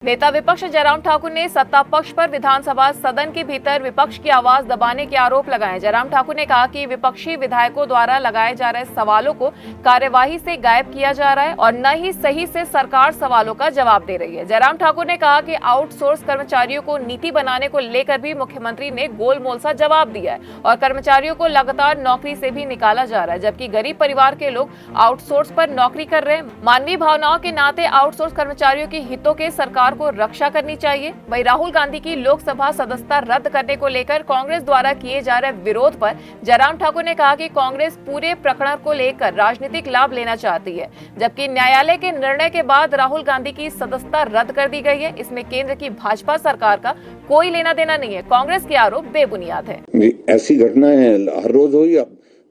नेता विपक्ष जयराम ठाकुर ने सत्ता पक्ष पर विधानसभा सदन के भीतर विपक्ष की आवाज दबाने के आरोप लगाए। जयराम ठाकुर ने कहा कि विपक्षी विधायकों द्वारा लगाए जा रहे सवालों को कार्यवाही से गायब किया जा रहा है और न ही सही से सरकार सवालों का जवाब दे रही है। जयराम ठाकुर ने कहा कि आउटसोर्स कर्मचारियों को नीति बनाने को लेकर भी मुख्यमंत्री ने गोलमोल सा जवाब दिया है और कर्मचारियों को लगातार नौकरी से भी निकाला जा रहा है, जबकि गरीब परिवार के लोग आउटसोर्स पर नौकरी कर रहे हैं। मानवीय भावनाओं के नाते आउटसोर्स कर्मचारियों के हितों के सरकार को रक्षा करनी चाहिए। वहीं राहुल गांधी की लोकसभा सदस्यता रद्द करने को लेकर कांग्रेस द्वारा किए जा रहे विरोध पर जयराम ठाकुर ने कहा कि कांग्रेस पूरे प्रकरण को लेकर राजनीतिक लाभ लेना चाहती है, जबकि न्यायालय के निर्णय के बाद राहुल गांधी की सदस्यता रद्द कर दी गई है। इसमें केंद्र की भाजपा सरकार का कोई लेना देना नहीं है। कांग्रेस के आरोप बेबुनियाद है। ऐसी घटनाएं हर रोज हुई,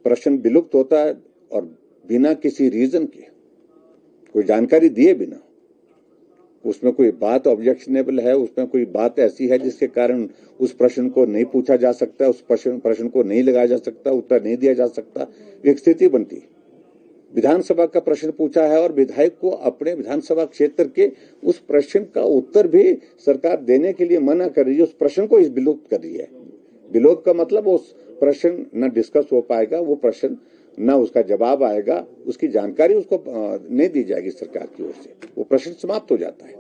प्रश्न विलुप्त होता है और बिना किसी रीजन के, कोई जानकारी दिए बिना, उसमें कोई बात ऑब्जेक्शनेबल है, उसमें कोई बात ऐसी है जिसके कारण उस प्रश्न को नहीं पूछा जा सकता, उस प्रश्न को नहीं लगाया जा सकता, उत्तर नहीं दिया जा सकता, एक स्थिति बनती। विधानसभा का प्रश्न पूछा है और विधायक को अपने विधानसभा क्षेत्र के उस प्रश्न का उत्तर भी सरकार देने के लिए मना कर रही है, उस प्रश्न को इस विलुप्त कर रही है। विलोप का मतलब उस प्रश्न न डिस्कस हो पाएगा, वो प्रश्न न उसका जवाब आएगा, उसकी जानकारी उसको नहीं दी जाएगी सरकार की ओर से, वो प्रश्न समाप्त हो जाता है।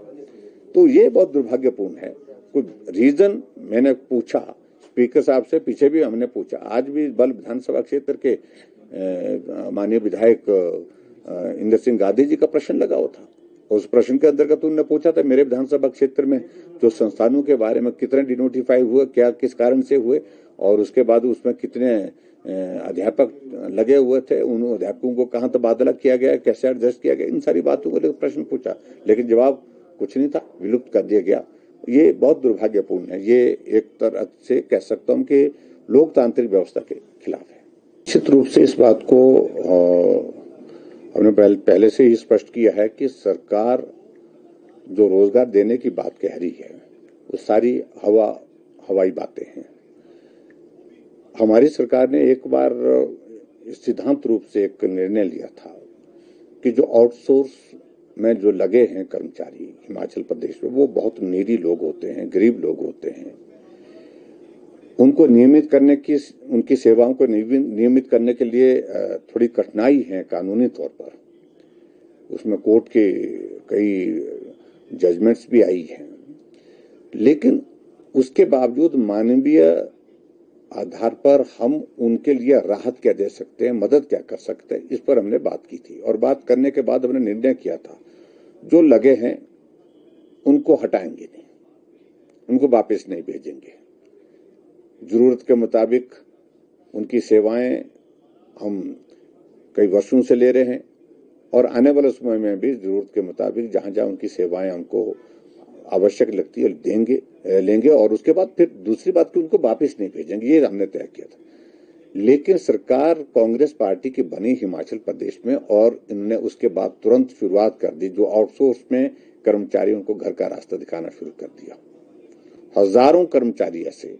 तो ये बहुत दुर्भाग्यपूर्ण है। कोई रीजन मैंने पूछा स्पीकर साहब से, पीछे भी हमने पूछा, आज भी बल विधानसभा क्षेत्र के माननीय विधायक इंद्र सिंह गांधी जी का प्रश्न लगा हुआ था। उस प्रश्न के अंतर्गत उन्होंने पूछा था मेरे विधानसभा क्षेत्र में जो संस्थानों के बारे में कितने डिनोटिफाई हुए, क्या किस कारण से हुए, और उसके बाद उसमें कितने अध्यापक लगे हुए थे, उन अध्यापकों को कहाँ तबादला किया गया, कैसे एडजस्ट किया गया, इन सारी बातों को लेकर प्रश्न पूछा, लेकिन जवाब कुछ नहीं था, विलुप्त कर दिया गया। ये बहुत दुर्भाग्यपूर्ण है। ये एक तरह से कह सकता हूँ कि लोकतांत्रिक व्यवस्था के खिलाफ है। निश्चित रूप से इस बात को हमने पहले से ही स्पष्ट किया है कि सरकार जो रोजगार देने की बात कह रही है वो सारी हवाई बातें हैं। हमारी सरकार ने एक बार सिद्धांत रूप से एक निर्णय लिया था कि जो आउटसोर्स में जो लगे हैं कर्मचारी हिमाचल प्रदेश में, वो बहुत नीडी लोग होते हैं, गरीब लोग होते हैं, उनको नियमित करने की, उनकी सेवाओं को नियमित करने के लिए थोड़ी कठिनाई है कानूनी तौर पर। उसमें कोर्ट के कई जजमेंट्स भी आई हैं, लेकिन उसके बावजूद मानवीय आधार पर हम उनके लिए राहत क्या दे सकते हैं, मदद क्या कर सकते हैं, इस पर हमने बात की थी। और बात करने के बाद हमने निर्णय किया था जो लगे हैं उनको हटाएंगे नहीं, उनको वापस नहीं भेजेंगे। जरूरत के मुताबिक उनकी सेवाएं हम कई वर्षों से ले रहे हैं और आने वाले समय में भी जरूरत के मुताबिक जहां जहां उनकी सेवाएं हमको आवश्यक लगती है लेंगे और उसके बाद फिर दूसरी बात कि उनको वापस नहीं भेजेंगे, ये हमने तय किया था। लेकिन सरकार कांग्रेस पार्टी की बनी हिमाचल प्रदेश में और इन्होंने उसके बाद तुरंत शुरुआत कर दी, जो आउटसोर्स में कर्मचारियों को घर का रास्ता दिखाना शुरू कर दिया। हजारों कर्मचारी ऐसे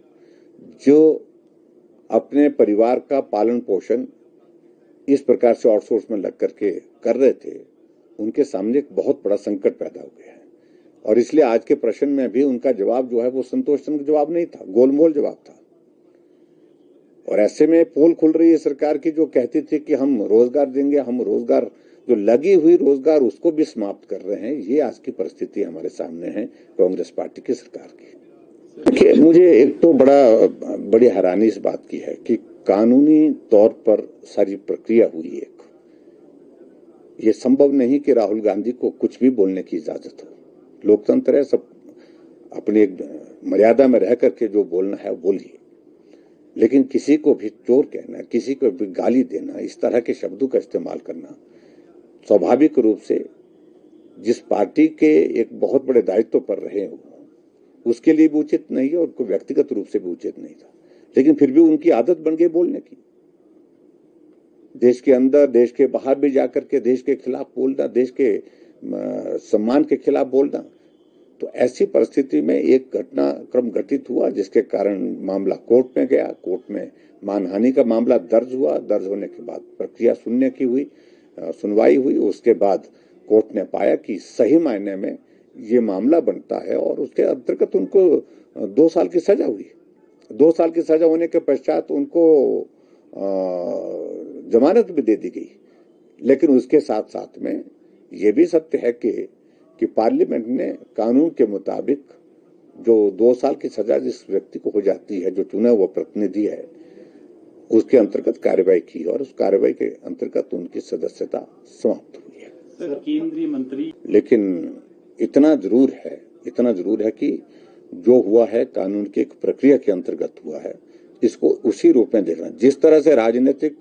जो अपने परिवार का पालन पोषण इस प्रकार से आउटसोर्स में लग करके कर रहे थे, उनके सामने एक बहुत बड़ा संकट पैदा हो गया है। और इसलिए आज के प्रश्न में भी उनका जवाब जो है वो संतोषजनक जवाब नहीं था, गोलमोल जवाब था। और ऐसे में पोल खुल रही है सरकार की, जो कहती थी कि हम रोजगार देंगे, हम रोजगार, जो लगी हुई रोजगार उसको भी समाप्त कर रहे हैं। ये आज की परिस्थिति हमारे सामने है कांग्रेस पार्टी की सरकार की। देखिए, मुझे एक तो बड़ी हैरानी इस बात की है कि कानूनी तौर पर सारी प्रक्रिया हुई है। ये संभव नहीं कि राहुल गांधी को कुछ भी बोलने की इजाजत हो। लोकतंत्र है, सब अपनी एक मर्यादा में रह करके जो बोलना है बोलिए, लेकिन किसी को भी चोर कहना, किसी को भी गाली देना, इस तरह के शब्दों का इस्तेमाल करना स्वाभाविक रूप से जिस पार्टी के एक बहुत बड़े दायित्व पर रहे हो उसके लिए भी उचित नहीं है और उनको व्यक्तिगत रूप से भी उचित नहीं था। लेकिन फिर भी उनकी आदत बन गई बोलने की। देश के अंदर, देश के बाहर भी जाकर के देश के खिलाफ बोलना, देश के सम्मान के खिलाफ बोलना। तो ऐसी परिस्थिति में एक घटनाक्रम घटित हुआ जिसके कारण मामला कोर्ट में गया। कोर्ट में मानहानि का मामला दर्ज हुआ। दर्ज होने के बाद प्रक्रिया सुनवाई हुई। उसके बाद कोर्ट ने पाया कि सही मायने में ये मामला बनता है और उसके अंतर्गत उनको 2 साल की सजा हुई। 2 साल की सजा होने के पश्चात उनको जमानत भी दे दी गई। लेकिन उसके साथ साथ में ये भी सत्य है कि पार्लियामेंट ने कानून के मुताबिक जो 2 साल की सजा जिस व्यक्ति को हो जाती है, जो चुना हुआ प्रतिनिधि है, उसके अंतर्गत कार्रवाई की और उस कार्रवाई के अंतर्गत उनकी सदस्यता समाप्त हुई है। सर, केंद्रीय मंत्री, लेकिन इतना जरूर है कि जो हुआ है कानून की एक प्रक्रिया के अंतर्गत हुआ है, इसको उसी रूप में देखना। जिस तरह से राजनीतिक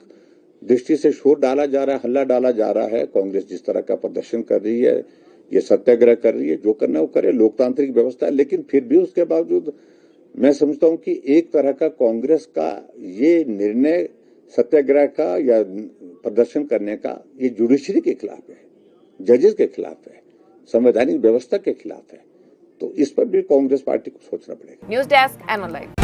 दृष्टि से शोर डाला जा रहा है, हल्ला डाला जा रहा है, कांग्रेस जिस तरह का प्रदर्शन कर रही है, ये सत्याग्रह कर रही है, जो करना वो करे, लोकतांत्रिक व्यवस्था है। लेकिन फिर भी उसके बावजूद मैं समझता हूं कि एक तरह का कांग्रेस का ये निर्णय सत्याग्रह का या प्रदर्शन करने का, ये जुडिशरी के खिलाफ है, जजेस के खिलाफ है, संवैधानिक व्यवस्था के खिलाफ है। तो इस पर भी कांग्रेस पार्टी को सोचना पड़ेगा। News desk analyse.